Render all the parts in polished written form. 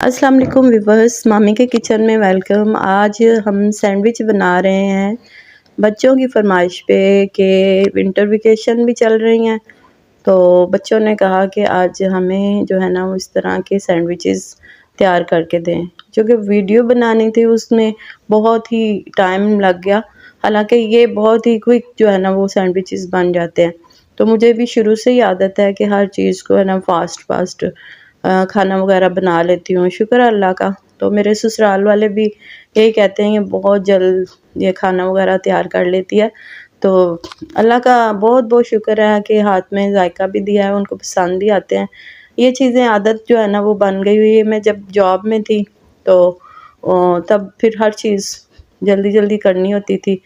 السلام علیکم ویورس، مامی کے کچن میں ویلکم۔ آج ہم سینڈوچ بنا رہے ہیں بچوں کی فرمائش پہ کہ ونٹر ویکیشن بھی چل رہی ہیں، تو بچوں نے کہا کہ آج ہمیں جو ہے نا اس طرح کے سینڈوچز تیار کر کے دیں۔ جو کہ ویڈیو بنانی تھی اس میں بہت ہی ٹائم لگ گیا، حالانکہ یہ بہت ہی کوئک جو ہے نا وہ سینڈوچز بن جاتے ہیں۔ تو مجھے بھی شروع سے ہی عادت ہے کہ ہر چیز کو ہے نا فاسٹ کھانا وغیرہ بنا لیتی ہوں، شکر اللہ کا۔ تو میرے سسرال والے بھی یہی کہتے ہیں کہ بہت جلد یہ کھانا وغیرہ تیار کر لیتی ہے، تو اللہ کا بہت بہت شکر ہے کہ ہاتھ میں ذائقہ بھی دیا ہے، ان کو پسند بھی آتے ہیں یہ چیزیں۔ عادت جو ہے نا وہ بن گئی ہوئی ہے۔ میں جب جاب میں تھی تو تب پھر ہر چیز جلدی جلدی کرنی ہوتی تھی،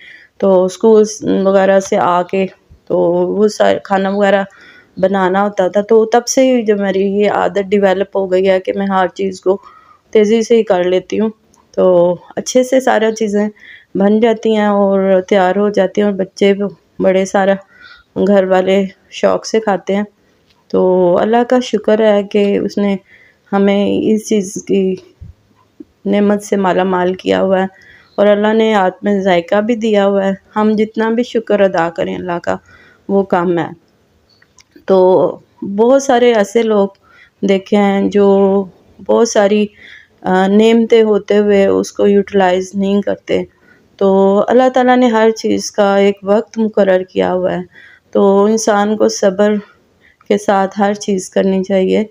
تو اسکول وغیرہ سے آ کے تو وہ کھانا وغیرہ بنانا ہوتا تھا، تو تب سے ہی جو میری یہ عادت ڈیولپ ہو گئی ہے کہ میں ہر چیز کو تیزی سے ہی کر لیتی ہوں، تو اچھے سے سارا چیزیں بن جاتی ہیں اور تیار ہو جاتی ہیں، اور بچے بڑے سارا گھر والے شوق سے کھاتے ہیں۔ تو اللہ کا شکر ہے کہ اس نے ہمیں اس چیز کی نعمت سے مالا مال کیا ہوا ہے، اور اللہ نے ہاتھ میں ذائقہ بھی دیا ہوا ہے۔ ہم جتنا بھی شکر ادا کریں اللہ کا وہ کم ہے۔ تو بہت سارے ایسے لوگ دیکھے ہیں جو بہت ساری نعمتیں ہوتے ہوئے اس کو یوٹیلائز نہیں کرتے، تو اللہ تعالیٰ نے ہر چیز کا ایک وقت مقرر کیا ہوا ہے، تو انسان کو صبر کے ساتھ ہر چیز کرنی چاہیے۔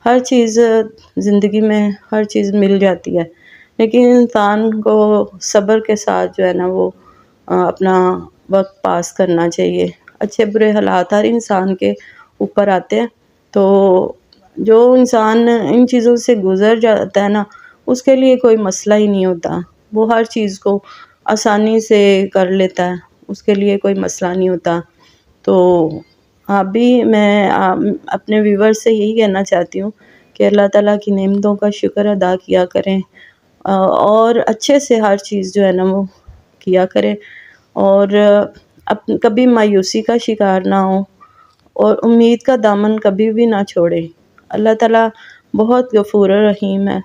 ہر چیز زندگی میں ہر چیز مل جاتی ہے، لیکن انسان کو صبر کے ساتھ جو ہے نا وہ اپنا وقت پاس کرنا چاہیے۔ اچھے برے حالات ہر انسان کے اوپر آتے ہیں، تو جو انسان ان چیزوں سے گزر جاتا ہے نا اس کے لیے کوئی مسئلہ ہی نہیں ہوتا، وہ ہر چیز کو آسانی سے کر لیتا ہے، اس کے لیے کوئی مسئلہ نہیں ہوتا۔ تو ابھی میں اپنے ویور سے یہی کہنا چاہتی ہوں کہ اللہ تعالیٰ کی نعمتوں کا شکر ادا کیا کریں، اور اچھے سے ہر چیز جو ہے نا وہ کیا کریں، اور کبھی مایوسی کا شکار نہ ہو، اور امید کا دامن کبھی بھی نہ چھوڑے۔ اللہ تعالیٰ بہت غفور رحیم ہے،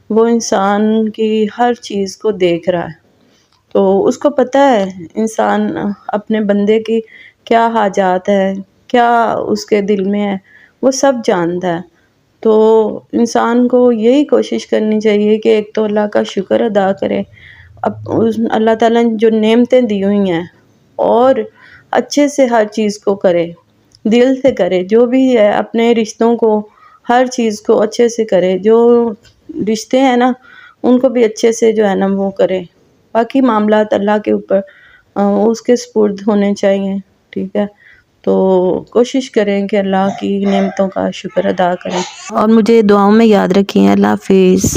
وہ انسان کی ہر چیز کو دیکھ رہا ہے، تو اس کو پتہ ہے انسان اپنے بندے کی کیا حاجات ہے، کیا اس کے دل میں ہے، وہ سب جانتا ہے۔ تو انسان کو یہی کوشش کرنی چاہیے کہ ایک تو اللہ کا شکر ادا کرے، اللہ تعالیٰ نے جو نعمتیں دی ہوئی ہیں، اور اچھے سے ہر چیز کو کرے، دل سے کرے، جو بھی ہے اپنے رشتوں کو ہر چیز کو اچھے سے کرے، جو رشتے ہیں نا ان کو بھی اچھے سے جو ہے نا وہ کرے، باقی معاملات اللہ کے اوپر اس کے سپرد ہونے چاہیے، ٹھیک ہے۔ تو کوشش کریں کہ اللہ کی نعمتوں کا شکر ادا کریں، اور مجھے دعاؤں میں یاد رکھیں۔ اللہ حافظ۔